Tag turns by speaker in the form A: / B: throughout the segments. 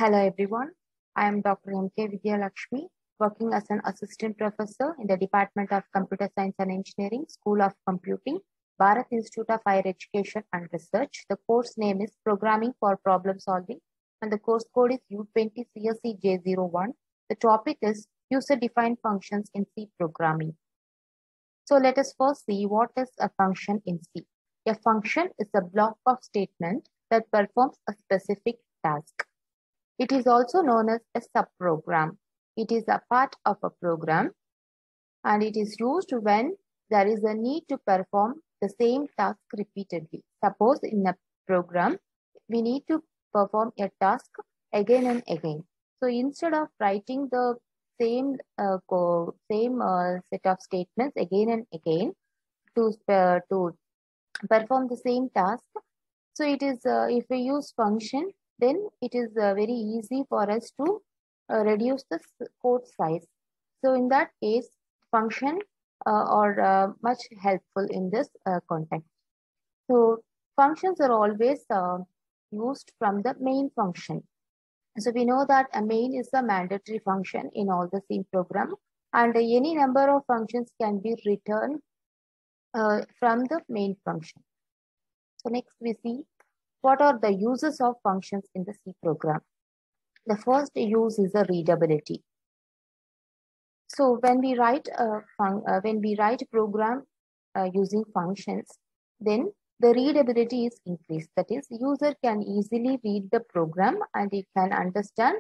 A: Hello everyone, I am Dr. M.K. Vidyalakshmi, working as an assistant professor in the Department of Computer Science and Engineering, School of Computing, Bharat Institute of Higher Education and Research. The course name is Programming for Problem Solving and the course code is U20 CSE J01. The topic is User-Defined Functions in C Programming. So let us first see what is a function in C. A function is a block of statement that performs a specific task. It is also known as a subprogram. It is a part of a program and it is used when there is a need to perform the same task repeatedly. Suppose in a program, we need to perform a task again and again. So instead of writing the same set of statements again and again to perform the same task, so it is if we use function, then it is very easy for us to reduce the code size. So in that case, function are much helpful in this context. So functions are always used from the main function. So we know that a main is a mandatory function in all the C program, and any number of functions can be returned from the main function. So next we see what are the uses of functions in the C program. The first use is the readability. So when we write a program using functions, then the readability is increased. That is, user can easily read the program and it can understand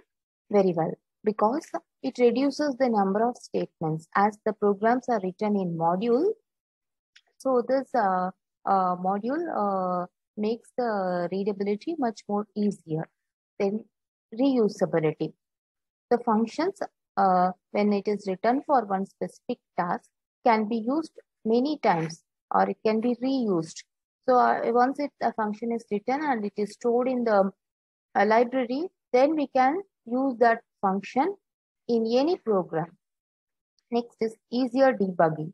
A: very well because it reduces the number of statements as the programs are written in module. So this module makes the readability much more easier. Then reusability. The functions, when it is written for one specific task, can be used many times or it can be reused. So once a function is written and it is stored in the library, then we can use that function in any program. Next is easier debugging.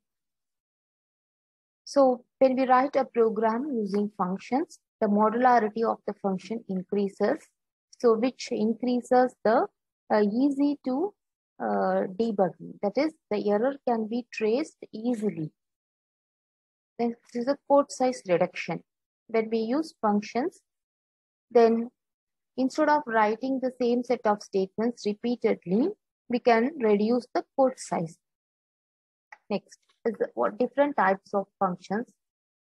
A: So when we write a program using functions, the modularity of the function increases, so which increases the easy to debugging. That is, the error can be traced easily. Then this is a code size reduction. When we use functions, then instead of writing the same set of statements repeatedly, we can reduce the code size. Next is what different types of functions.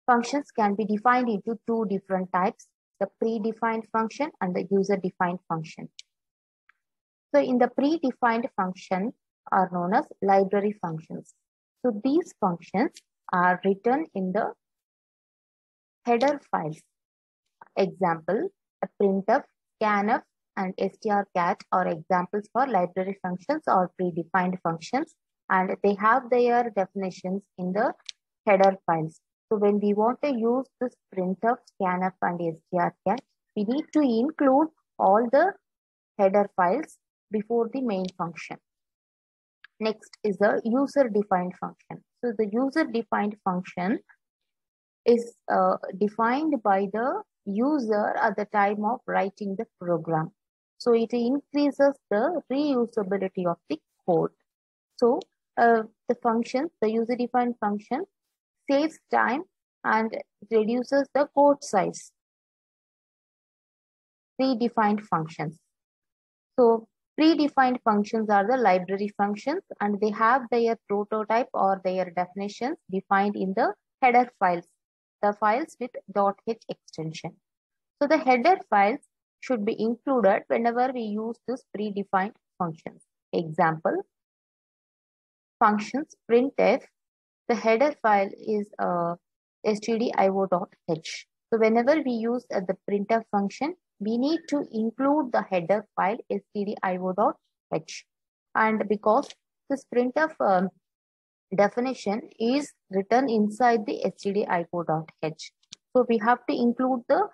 A: Functions can be defined into two different types, the predefined function and the user-defined function. So in the predefined function are known as library functions. So these functions are written in the header files. Example, a printf, scanf, and strcat are examples for library functions or predefined functions, and they have their definitions in the header files. So when we want to use this printf, scanf, and strcat, we need to include all the header files before the main function. Next is the user-defined function. So the user-defined function is defined by the user at the time of writing the program. So it increases the reusability of the code. So the function, the user-defined function, saves time and reduces the code size. Predefined functions. So predefined functions are the library functions and they have their prototype or their definitions defined in the header files, the files with .h extension. So the header files should be included whenever we use this predefined functions. Example, functions printf, the header file is stdio.h. So whenever we use the printf function, we need to include the header file stdio.h. And because this printf definition is written inside the stdio.h, so we have to include the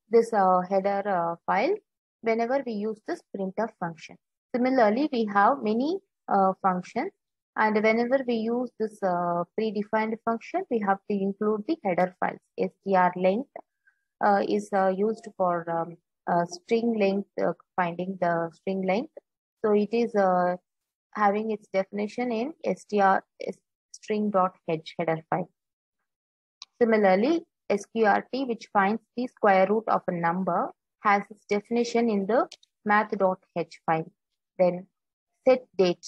A: this header file whenever we use this printf function. Similarly, we have many functions, and whenever we use this predefined function, we have to include the header files. Str length is used for string length, finding the string length. So it is having its definition in string.h header file. Similarly, sqrt, which finds the square root of a number, has its definition in the math.h file. Then set date.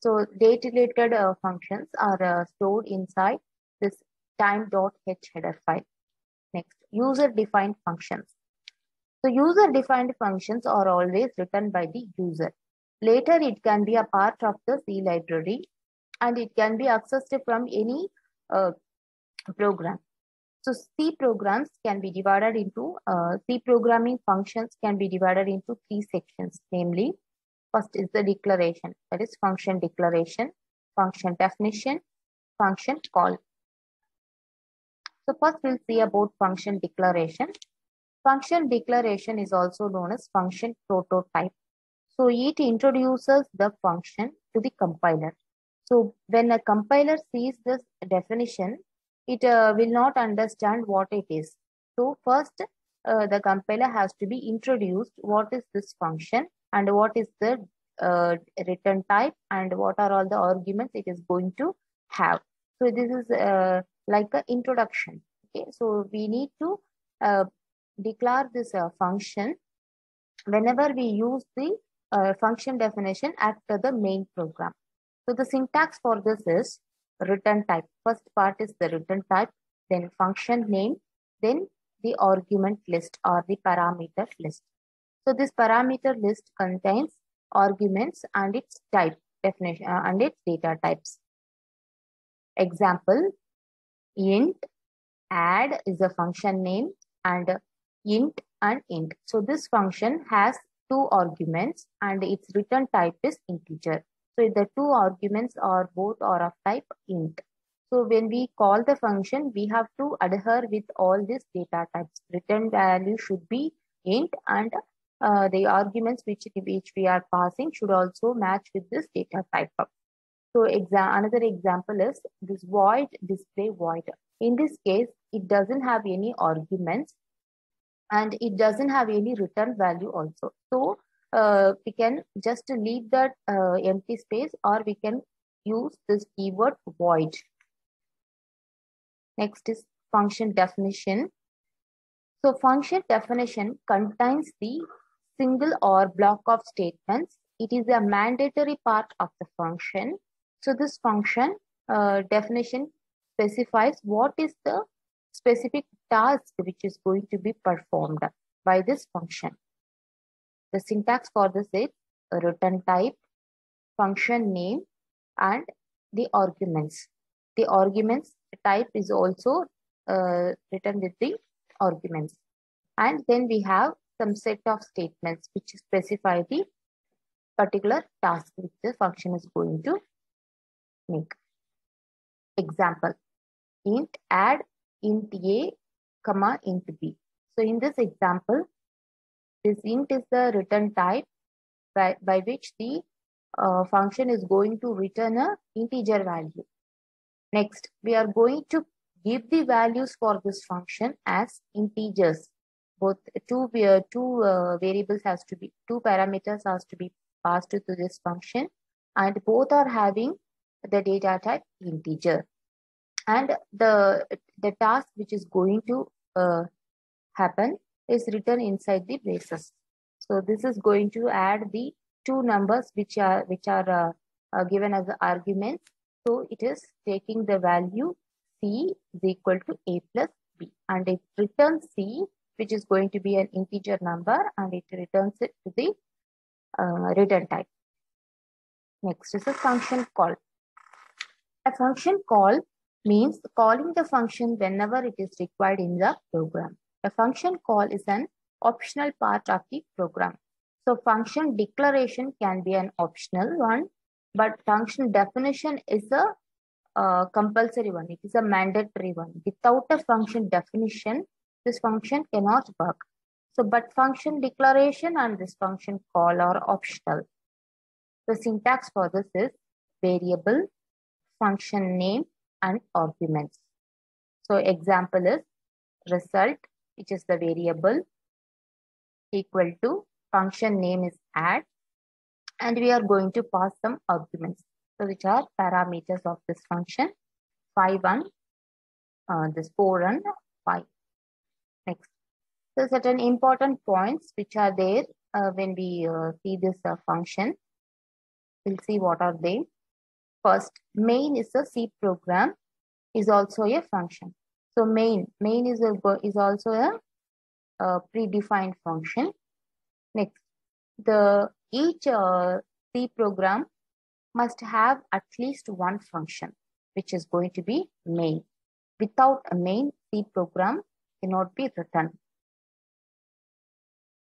A: So date related functions are stored inside this time.h header file. Next, user defined functions. So user defined functions are always written by the user. Later, it can be a part of the C library and it can be accessed from any program. So C programs can be divided into, C programming functions can be divided into three sections, namely, first is the declaration, that is function declaration, function definition, function call. So first we'll see about function declaration. Function declaration is also known as function prototype. So it introduces the function to the compiler. So when a compiler sees this definition, it will not understand what it is. So first, the compiler has to be introduced what is this function and what is the return type and what are all the arguments it is going to have. So this is like an introduction. Okay, so we need to declare this function whenever we use the function definition after the main program. So the syntax for this is return type. First part is the return type, then function name, then the argument list or the parameter list. So this parameter list contains arguments and its type definition and its data types. Example, int add is a function name and int and int. So this function has two arguments and its return type is integer. So the two arguments are both are of type int. So when we call the function, we have to adhere with all these data types. Return value should be int and the arguments which we are passing should also match with this data type. So another example is this void display void. In this case, it doesn't have any arguments and it doesn't have any return value also. So we can just leave that empty space or we can use this keyword void. Next is function definition. So function definition contains the single or block of statements. It is a mandatory part of the function. So this function definition specifies what is the specific task which is going to be performed by this function. The syntax for this is a return type, function name, and the arguments. The arguments type is also written with the arguments. And then we have some set of statements which specify the particular task which the function is going to make. Example, int add int a, comma int b. So in this example, this int is the return type by which the function is going to return an integer value. Next, we are going to give the values for this function as integers. Both two variables has to be, two parameters has to be passed to this function and both are having the data type integer. And the task which is going to happen is written inside the braces. So this is going to add the two numbers which are given as arguments. So it is taking the value c is equal to a plus b, and it returns c, which is going to be an integer number, and it returns it to the return type. Next is a function call. A function call means calling the function whenever it is required in the program. A function call is an optional part of the program. So function declaration can be an optional one, but function definition is a compulsory one. It is a mandatory one. Without a function definition, this function cannot work. So, but function declaration and this function call are optional. The syntax for this is variable, function name, and arguments. So example is result, which is the variable, equal to function name is add, and we are going to pass some arguments. So which are parameters of this function, 5 and this 4 and 5. Next. So certain important points which are there when we see this function. We'll see what are they. First, main is a C program, is also a function. So main is also a predefined function. Next, each C program must have at least one function, which is going to be main. Without a main, C program cannot be written.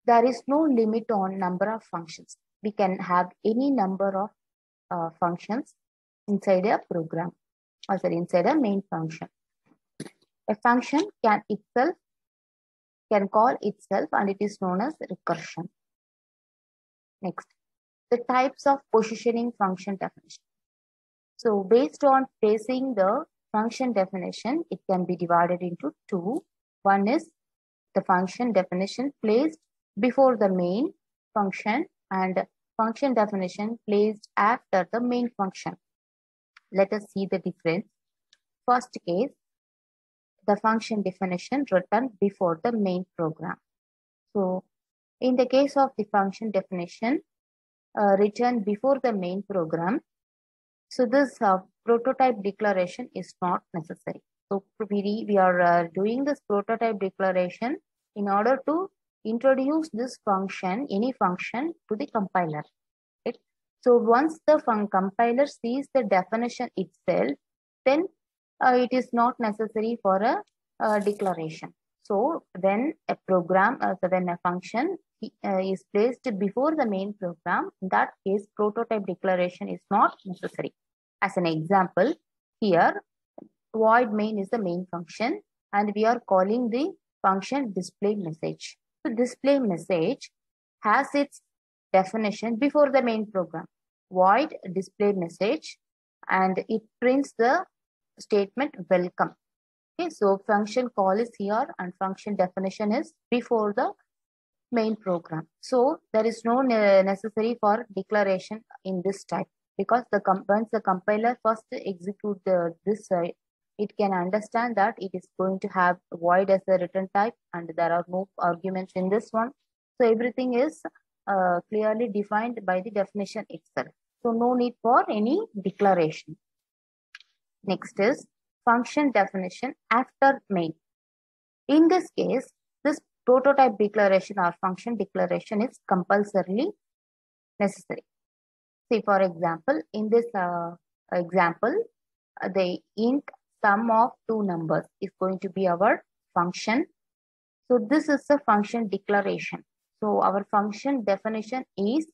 A: There is no limit on number of functions. We can have any number of functions inside a program, or sorry, inside a main function. A function can call itself, and it is known as recursion. Next, the types of positioning function definition. So based on placing the function definition, it can be divided into two. One is the function definition placed before the main function, and function definition placed after the main function. Let us see the difference. First case, the function definition written before the main program. So in the case of the function definition written before the main program, so this prototype declaration is not necessary. So we are doing this prototype declaration in order to introduce this function, any function, to the compiler. Right? So once the compiler sees the definition itself, then it is not necessary for a declaration. So when a program, when a function is placed before the main program, in that case, prototype declaration is not necessary. As an example, here, void main is the main function, and we are calling the function display message. So display message has its definition before the main program. Void display message, and it prints the statement welcome. Okay, so function call is here and function definition is before the main program. So there is no necessary for declaration in this type, because once the compiler first execute this, it can understand that it is going to have void as a return type, and there are no arguments in this one. So everything is clearly defined by the definition itself. So no need for any declaration. Next is function definition after main. In this case, this prototype declaration or function declaration is compulsorily necessary. See, for example, in this example, the int sum of two numbers is going to be our function. So this is a function declaration. So our function definition is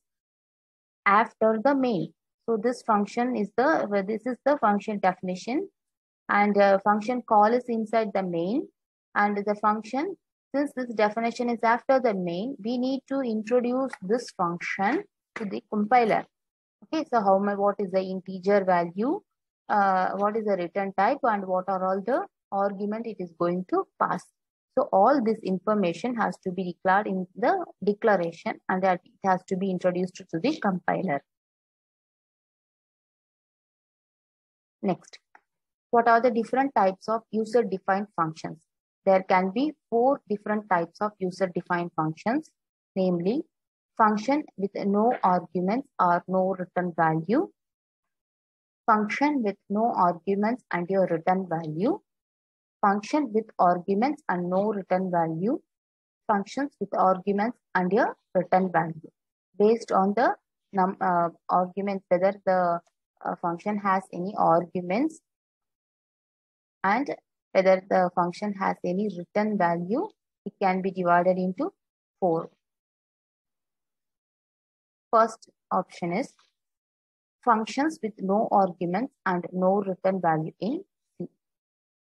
A: after the main. So this function is this is the function definition, and function call is inside the main, and the function, since this definition is after the main, we need to introduce this function to the compiler. Okay, so what is the integer value, what is the return type, and what are all the argument it is going to pass. So all this information has to be declared in the declaration, and that it has to be introduced to the compiler. Next, what are the different types of user-defined functions? There can be 4 different types of user-defined functions, namely function with no arguments or no return value, function with no arguments and your return value, function with arguments and no return value, functions with arguments and your return value. Based on the arguments, whether the function has any arguments and whether the function has any return value, it can be divided into 4. First option is functions with no arguments and no return value in C.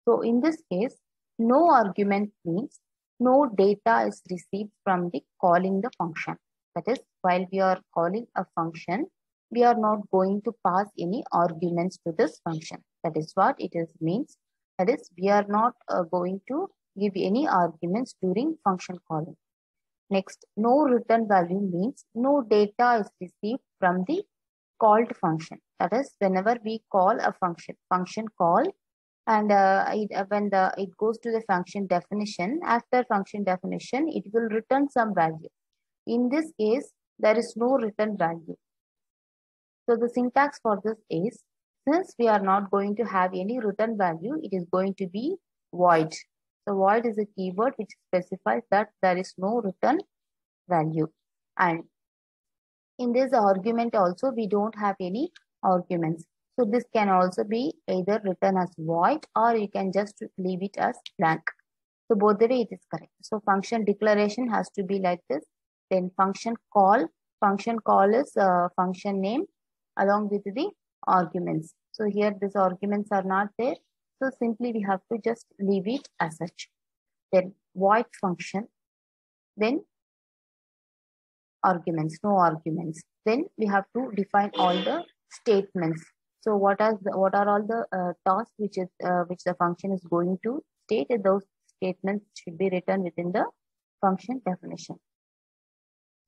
A: So in this case, no argument means no data is received from the calling the function. That is, while we are calling a function, we are not going to pass any arguments to this function. That is what it means. That is, we are not going to give any arguments during function calling. Next, no return value means no data is received from the called function. That is, whenever we call a function call, and when it goes to the function definition, after function definition, it will return some value. In this case, there is no return value. So the syntax for this is, since we are not going to have any return value, it is going to be void. So void is a keyword which specifies that there is no return value. And in this argument also, we don't have any arguments. So this can also be either written as void, or you can just leave it as blank. So both the way it is correct. So function declaration has to be like this. Then function call is function name along with the arguments. So here these arguments are not there. So simply we have to just leave it as such. Then void function, then arguments, no arguments. Then we have to define all the statements. So what are all the tasks which the function is going to state? Those statements should be written within the function definition.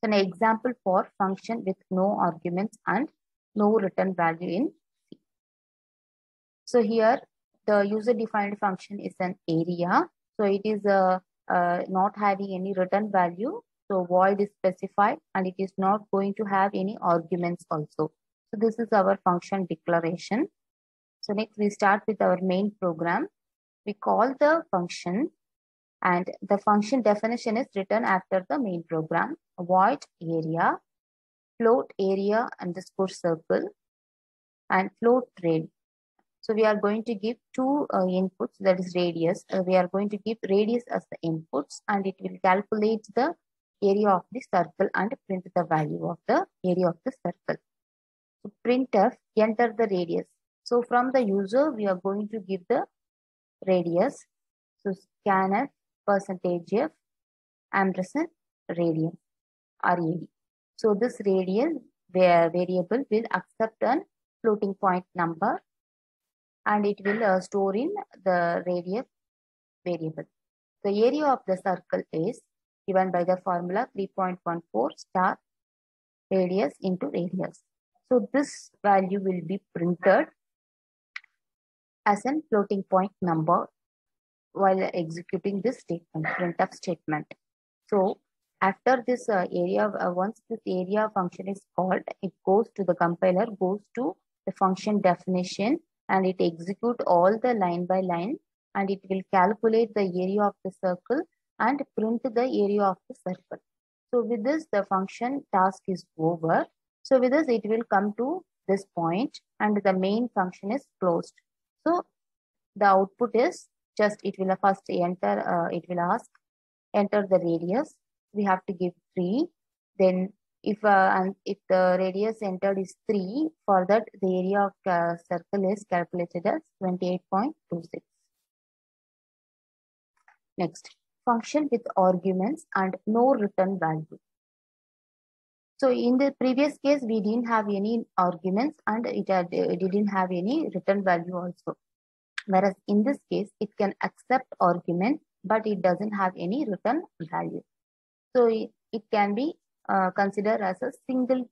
A: So an example for function with no arguments and no return value in C. So here the user defined function is an area. So it is not having any return value. So void is specified, and it is not going to have any arguments also. So this is our function declaration. So next we start with our main program. We call the function, and the function definition is written after the main program. Void area, float area underscore circle, and float radius. So we are going to give two inputs, that is radius. We are going to give radius as the inputs, and it will calculate the area of the circle and print the value of the area of the circle. So printf, enter the radius. So from the user, we are going to give the radius. So scanf %f ampersand radius, RAD. So this radius variable will accept a floating point number, and it will store in the radius variable. The area of the circle is given by the formula 3.14 star radius into radius. So this value will be printed as a floating point number while executing this statement, printf statement. So after this area, once this area function is called, it goes to the compiler, goes to the function definition, and it executes all the line by line, and it will calculate the area of the circle and print the area of the circle. So with this, the function task is over. So with this, it will come to this point, and the main function is closed. So the output is just, it will first enter, it will ask, enter the radius. We have to give 3. Then if the radius entered is 3, for that the area of circle is calculated as 28.26. Next, function with arguments and no return value. So in the previous case, we didn't have any arguments, and it didn't have any return value also. Whereas in this case, it can accept argument, but it doesn't have any return value. So it can be considered as a single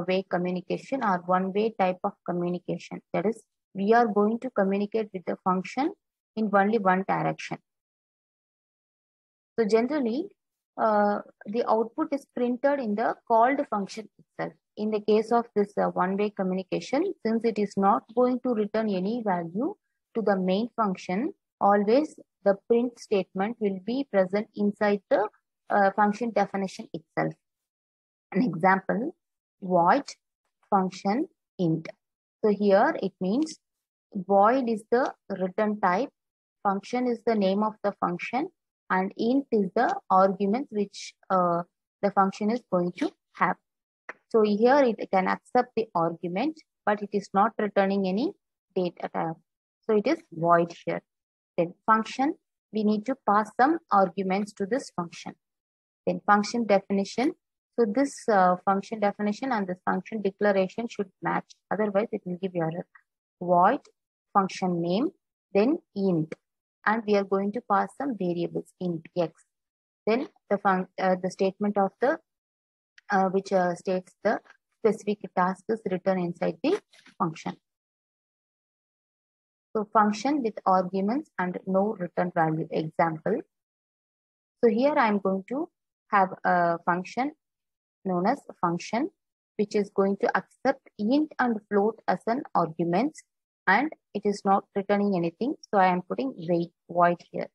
A: way communication or one-way type of communication. That is, we are going to communicate with the function in only one direction. So generally, the output is printed in the called function itself. In the case of this one-way communication, since it is not going to return any value to the main function, always the print statement will be present inside the function definition itself. An example, void function int. So here it means void is the return type, function is the name of the function, and int is the argument which the function is going to have. So here it can accept the argument, but it is not returning any data type. So it is void here. Then function, we need to pass some arguments to this function. Then function definition. So this function definition and this function declaration should match. Otherwise, it will give error. Void function name, then int. And we are going to pass some variables, int x. Then the statement of the which states the specific task is written inside the function. So function with arguments and no return value. Example. So here I am going to have a function known as a function which is going to accept int and float as an arguments, and it is not returning anything. So I am putting void here.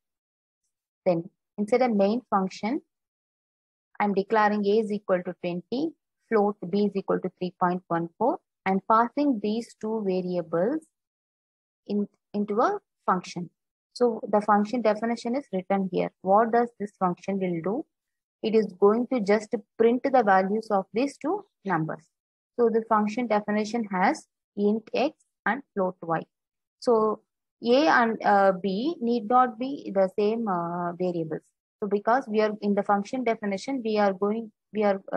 A: Then inside a main function, I am declaring a is equal to 20, float b is equal to 3.14, and passing these two variables into a function. So the function definition is written here. What does this function will do? It is going to just print the values of these two numbers. So the function definition has int x and float y. So a and b need not be the same variables. So because we are in the function definition, we are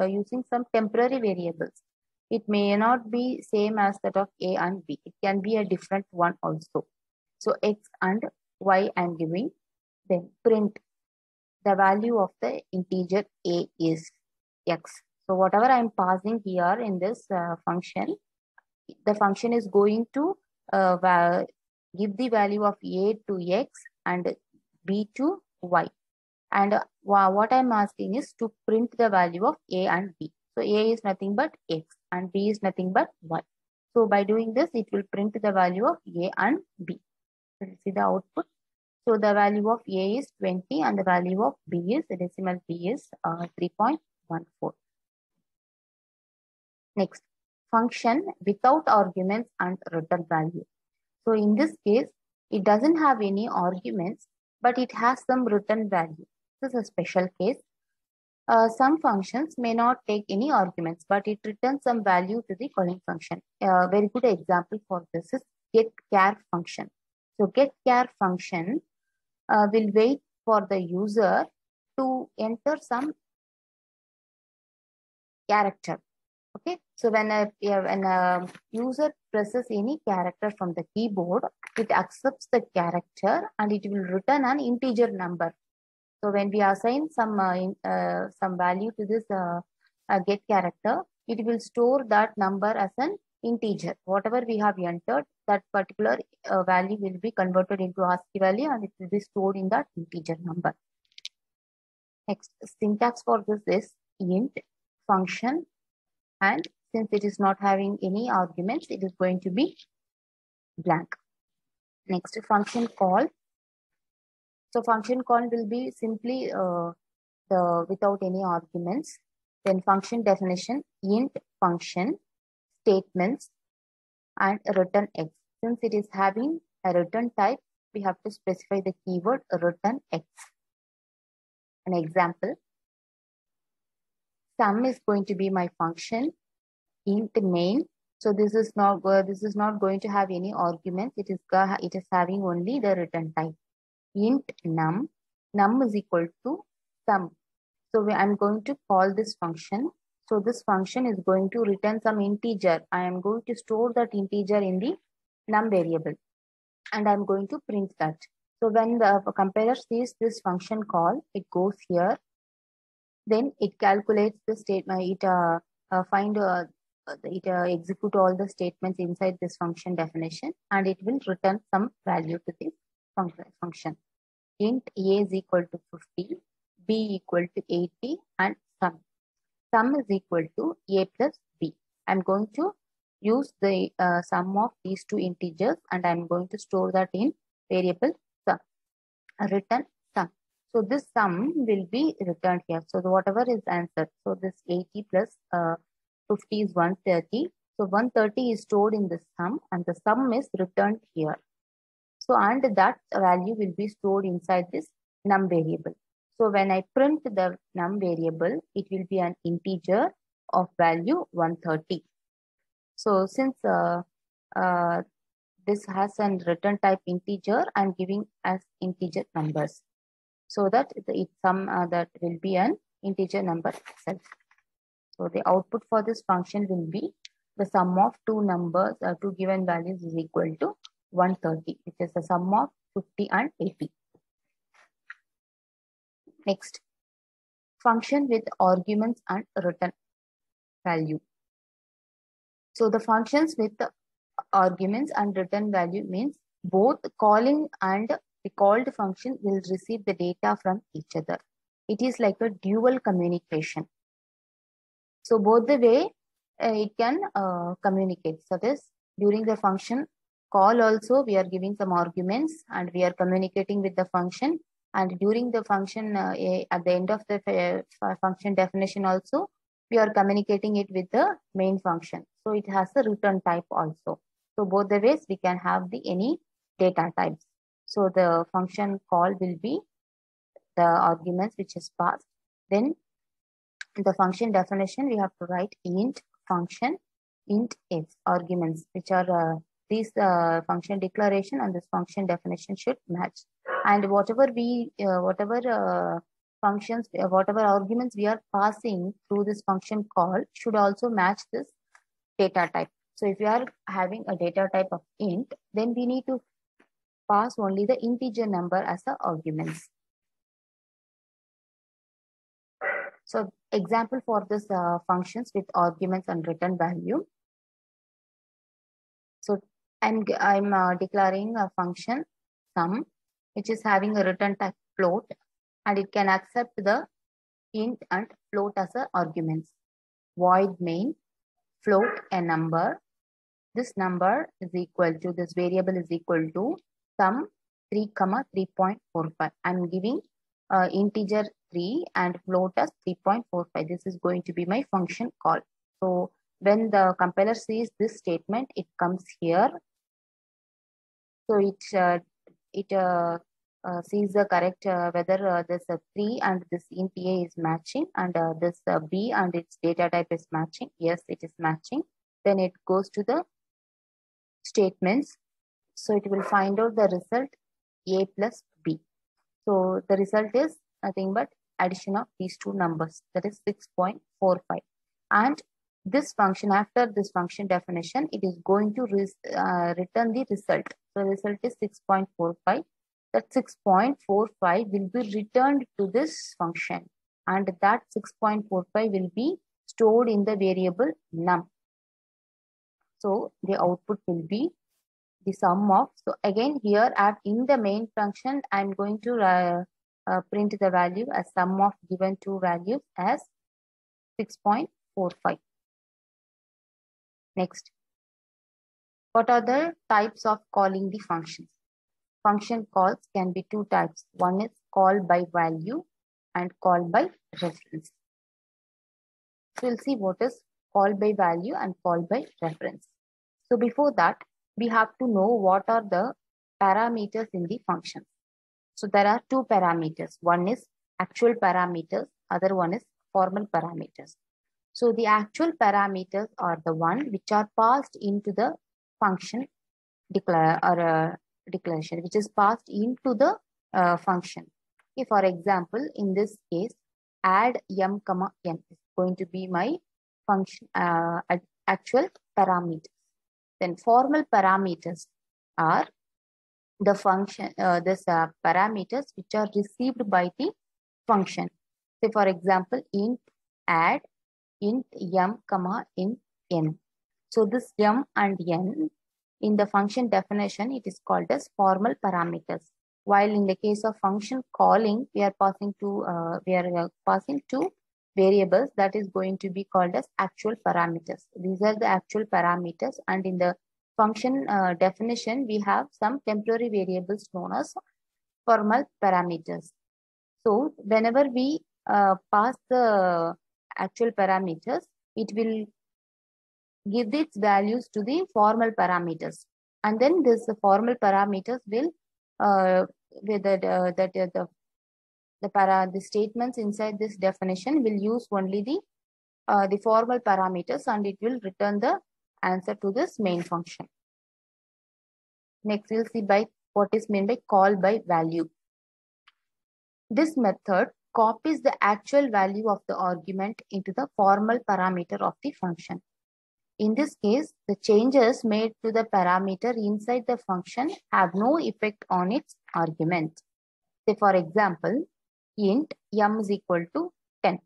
A: using some temporary variables. It may not be same as that of a and b. It can be a different one also. So x and y I am giving, then print the value of the integer a is x. So whatever I am passing here in this function, the function is going to give the value of a to x and b to y. And what I am asking is to print the value of a and b. So a is nothing but x and b is nothing but y. So by doing this, it will print the value of a and b. So see the output. So the value of a is 20 and the value of b is, the decimal b is 3.14. Next, function without arguments and return value. So in this case, it doesn't have any arguments, but it has some return value. This is a special case. Some functions may not take any arguments, but it returns some value to the calling function. A very good example for this is getChar function. So getChar function will wait for the user to enter some character. Okay, so when a user presses any character from the keyboard, it accepts the character and it will return an integer number. So when we assign some value to this get character, it will store that number as an integer. Whatever we have entered, that particular value will be converted into ASCII value and it will be stored in that integer number. Next, syntax for this is int function, and since it is not having any arguments, it is going to be blank. Next, function call. So function call will be simply without any arguments. Then function definition, int function, statements, and return x. Since it is having a return type, we have to specify the keyword return x. An example, sum is going to be my function, int main. So this is not going to have any arguments. It is having only the return type. Int num is equal to sum. So I'm going to call this function. So this function is going to return some integer. I am going to store that integer in the num variable, and I'm going to print that. So when the compiler sees this function call, it goes here. Then it calculates the statement. It execute all the statements inside this function definition, and it will return some value to this function. Int a is equal to 50, b equal to 80, and sum. Sum is equal to a plus b. I'm going to use the sum of these two integers, and I'm going to store that in variable sum. Return sum. So this sum will be returned here. So whatever is answered. So this 80 plus 50 is 130. So 130 is stored in the sum, and the sum is returned here. So and that value will be stored inside this num variable. So when I print the num variable, it will be an integer of value 130. So since this has a return type integer, I'm giving as integer numbers, so that that will be an integer number itself. So the output for this function will be the sum of two numbers, two given values is equal to 130, which is the sum of 50 and 80. Next, function with arguments and return value. So the functions with the arguments and return value means both calling and the called function will receive the data from each other. It is like a dual communication. So both the way it can communicate. So this during the function call also we are giving some arguments and we are communicating with the function, and during the function at the end of the function definition also we are communicating it with the main function. So it has a return type also. So both the ways we can have the any data types. So the function call will be the arguments which is passed. Then in the function definition we have to write int function int x arguments, which are these function declaration and this function definition should match. And whatever functions, whatever arguments we are passing through this function call should also match this data type. So if you are having a data type of int, then we need to pass only the integer number as the arguments. So example for this functions with arguments and return value. So I'm declaring a function sum, which is having a return type float, and it can accept the int and float as a arguments. Void main float a number. This number is equal to, this variable is equal to sum 3, 3.45. I'm giving integer 3 and float as 3.45. This is going to be my function call. So when the compiler sees this statement, it comes here. So it sees the correct whether this 3 and this int a is matching, and this b and its data type is matching. Yes, it is matching. Then it goes to the statements. So it will find out the result a plus b. So the result is nothing but addition of these two numbers, that is 6.45. And this function, after this function definition, it is going to return the result. So the result is 6.45. That 6.45 will be returned to this function, and that 6.45 will be stored in the variable num. So the output will be the sum of, so again here in the main function, I'm going to print the value as sum of given two values as 6.45. Next, what are the types of calling the functions? Function calls can be two types. One is call by value and call by reference. So we'll see what is call by value and call by reference. So before that, we have to know what are the parameters in the function. So there are two parameters. One is actual parameters, other one is formal parameters. So the actual parameters are the one which are passed into the function declaration, which is passed into the function. If, for example, in this case, add m, n is going to be my function actual parameters. Then formal parameters are the function, parameters which are received by the function. Say for example, int add int m, int n. So this m and n in the function definition, it is called as formal parameters. While in the case of function calling, we are passing two variables that is going to be called as actual parameters. These are the actual parameters, and in the function definition, we have some temporary variables known as formal parameters. So whenever we pass the actual parameters, it will give its values to the formal parameters, and then this formal parameters will the statements inside this definition will use only the formal parameters, and it will return the answer to this main function. Next, we'll see by what is meant by call by value. This method copies the actual value of the argument into the formal parameter of the function. In this case, the changes made to the parameter inside the function have no effect on its argument. Say for example, int m is equal to 10.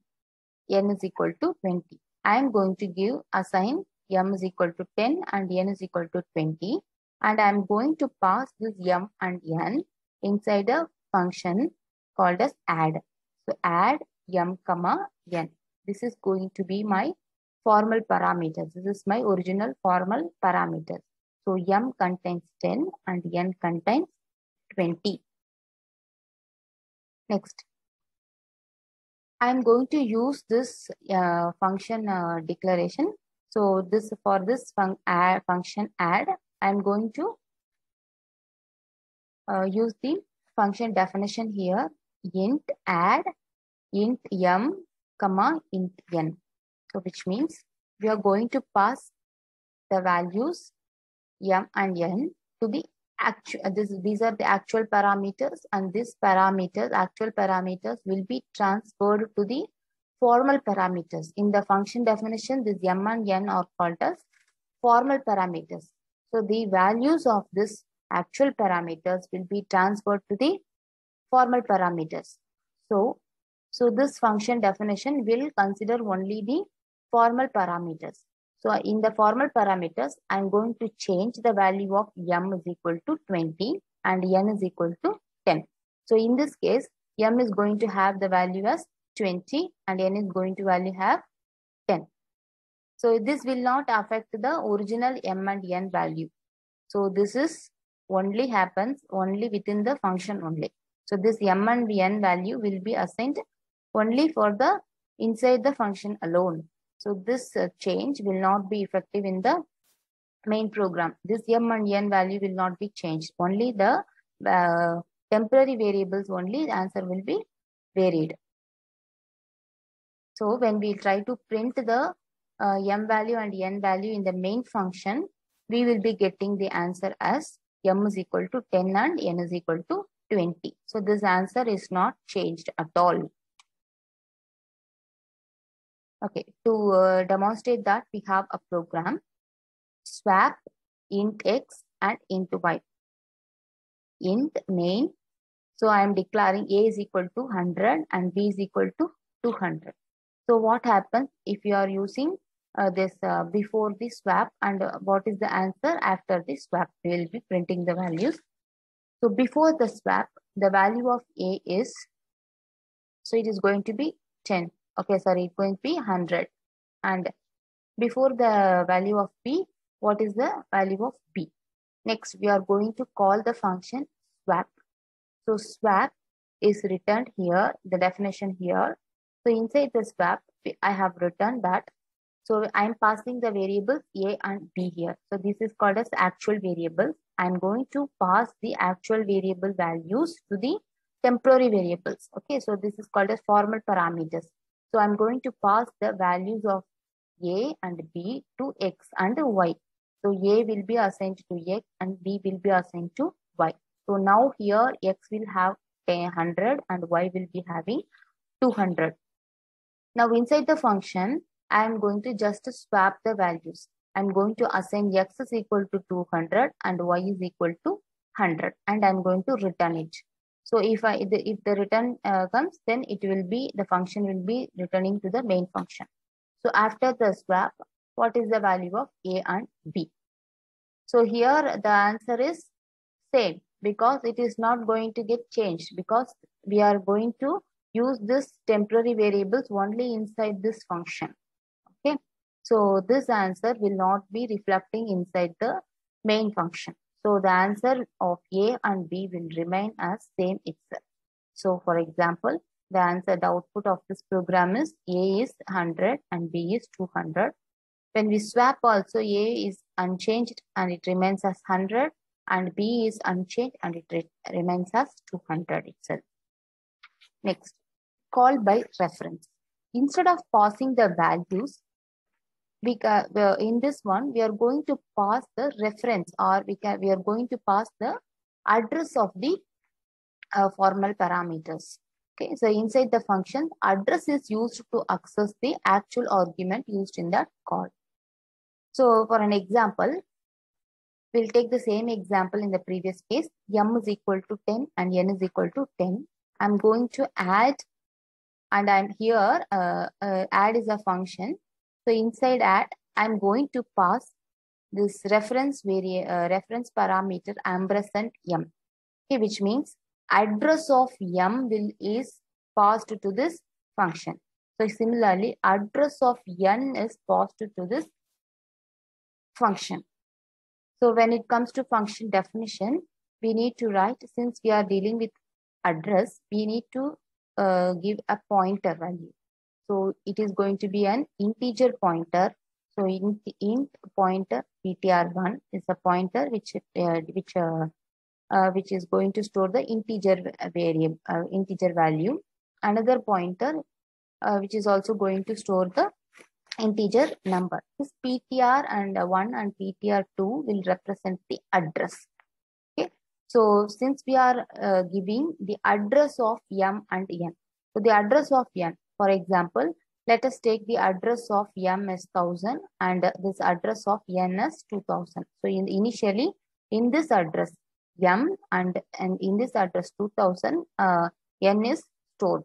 A: n is equal to 20. I am going to assign m is equal to 10 and n is equal to 20. And I am going to pass this m and n inside a function called as add. So add m comma n. This is going to be my formal parameters. This is my original formal parameters. So m contains 10 and n contains 20. Next, I am going to use this function declaration. So this for this function add, I am going to use the function definition here, int add int m comma int n. So which means we are going to pass the values m and n to the actual, these are the actual parameters, and these parameters, actual parameters, will be transferred to the formal parameters. In the function definition, this m and n are called as formal parameters. So the values of this actual parameters will be transferred to the formal parameters. So this function definition will consider only the formal parameters. So in the formal parameters, I'm going to change the value of m is equal to 20 and n is equal to 10. So in this case, m is going to have the value as 20 and n is going to have 10. So this will not affect the original m and n value. So this is only happens only within the function only. So this m and n value will be assigned only for the inside the function alone. So this change will not be effective in the main program. This m and n value will not be changed. Only the temporary variables only the answer will be varied. So when we try to print the m value and n value in the main function, we will be getting the answer as m is equal to 10 and n is equal to 20. So this answer is not changed at all. Okay, to demonstrate that, we have a program, swap int x and int y. Int main, so I am declaring a is equal to 100 and b is equal to 200. So what happens if you are using this before the swap, and what is the answer after the swap? We will be printing the values. So before the swap, the value of a is, so it is going to be 10. Okay, sorry, it's going to be 100. And before the value of b, what is the value of b? Next, we are going to call the function swap. So swap is returned here, the definition here. So inside the swap, I have written that. So I'm passing the variables a and b here. So this is called as actual variables. I'm going to pass the actual variable values to the temporary variables. Okay, so this is called as formal parameters. So I'm going to pass the values of a and b to x and y. So a will be assigned to x and b will be assigned to y. So now here x will have 100 and y will be having 200. Now inside the function, I am going to just swap the values. I am going to assign x is equal to 200 and y is equal to 100, and I am going to return it. So if the return comes, then it will be, the function will be returning to the main function. So after the swap, what is the value of a and b? So here the answer is same, because it is not going to get changed, because we are going to use this temporary variables only inside this function. Okay, so this answer will not be reflecting inside the main function. So the answer of a and b will remain as same itself. So for example, the answer, the output of this program is a is 100 and b is 200. When we swap also, a is unchanged and it remains as 100, and b is unchanged and it remains as 200 itself. Next, call by reference. Instead of passing the values, in this one, we are going to pass the reference, or we are going to pass the address of the formal parameters. Okay, so inside the function, address is used to access the actual argument used in that call. So for an example, we'll take the same example in the previous case. M is equal to 10 and n is equal to 10. I'm going to add and I'm here, add is a function. So inside add, I'm going to pass this reference parameter ampersand m, okay, which means address of m is passed to this function. So similarly, address of n is passed to this function. So when it comes to function definition, we need to write, since we are dealing with address, we need to give a pointer value. So it is going to be an integer pointer. So int pointer ptr1 is a pointer which is going to store the integer integer value. Another pointer which is also going to store the integer number. This ptr1 and ptr2 will represent the address. Okay. So since we are giving the address of m and n, so the address of n, for example, let us take the address of m as 1000 and this address of n as 2000. So initially in this address m and in this address 2000, n is stored.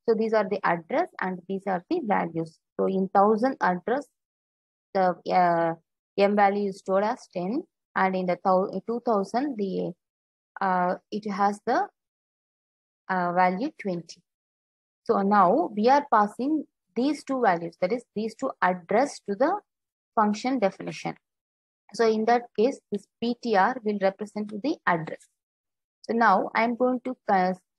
A: So these are the address and these are the values. So in 1000 address, the m value is stored as 10, and in the 2000 the it has the value 20. So now we are passing these two values, that is these two address to the function definition. So in that case, this ptr will represent the address. So now I'm going to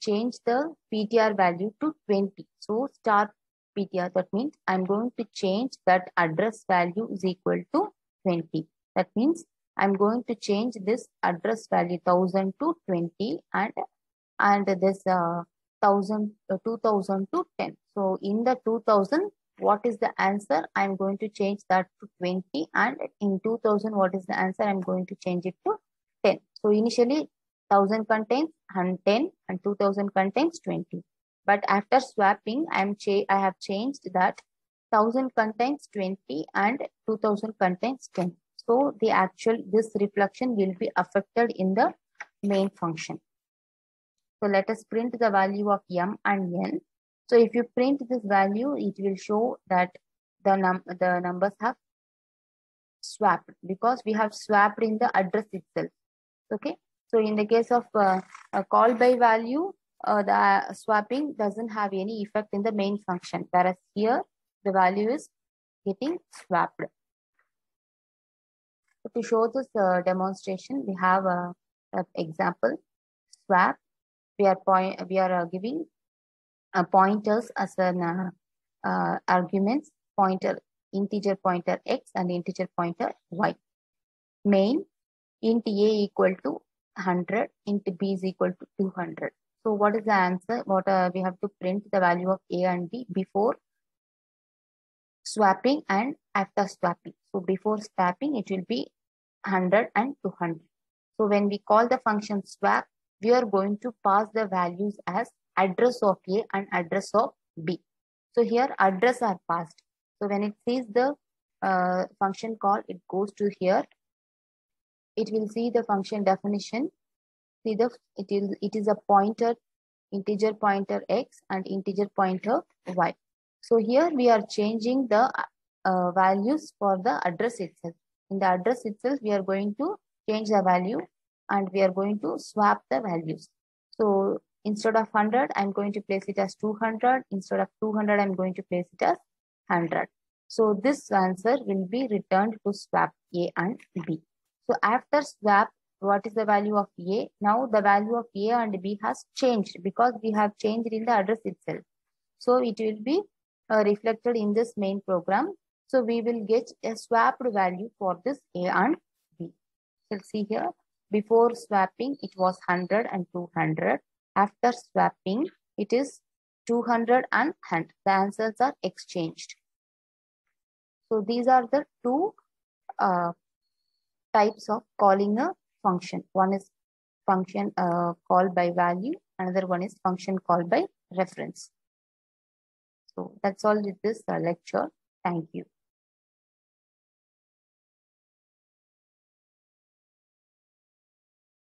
A: change the ptr value to 20. So star ptr, that means I'm going to change that address value is equal to 20. That means I'm going to change this address value 1000 to 20 and this 2000 to 10. So in the 2000, what is the answer? I'm going to change that to 20, and in 2000, what is the answer? I'm going to change it to 10. So initially 1000 contains 10 and 2000 contains 20. But after swapping, I have changed that 1000 contains 20 and 2000 contains 10. So this reflection will be affected in the main function. So let us print the value of m and n. So if you print this value, it will show that the numbers have swapped, because we have swapped in the address itself. Okay. So in the case of a call by value, the swapping doesn't have any effect in the main function, whereas here the value is getting swapped. So to show this demonstration, we have an example swap. We are giving pointers as an arguments, integer pointer x and integer pointer y. Main int a equal to 100, int b is equal to 200. So what is the answer? We have to print the value of a and b before swapping and after swapping. So before swapping, it will be 100 and 200. So when we call the function swap, we are going to pass the values as address of a and address of b. So here address are passed. So when it sees the function call, it goes to here. It will see the function definition. See it is a pointer, integer pointer x and integer pointer y. So here we are changing the values for the address itself. In the address itself, we are going to change the value and we are going to swap the values. So instead of 100, I'm going to place it as 200. Instead of 200, I'm going to place it as 100. So this answer will be returned to swap a and b. So after swap, what is the value of a? Now the value of a and b has changed because we have changed in the address itself. So it will be reflected in this main program. So we will get a swapped value for this a and b. So see here, before swapping, it was 100 and 200. After swapping, it is 200 and 100. The answers are exchanged. So these are the two types of calling a function. One is function called by value. Another one is function called by reference. So that's all with this lecture. Thank you.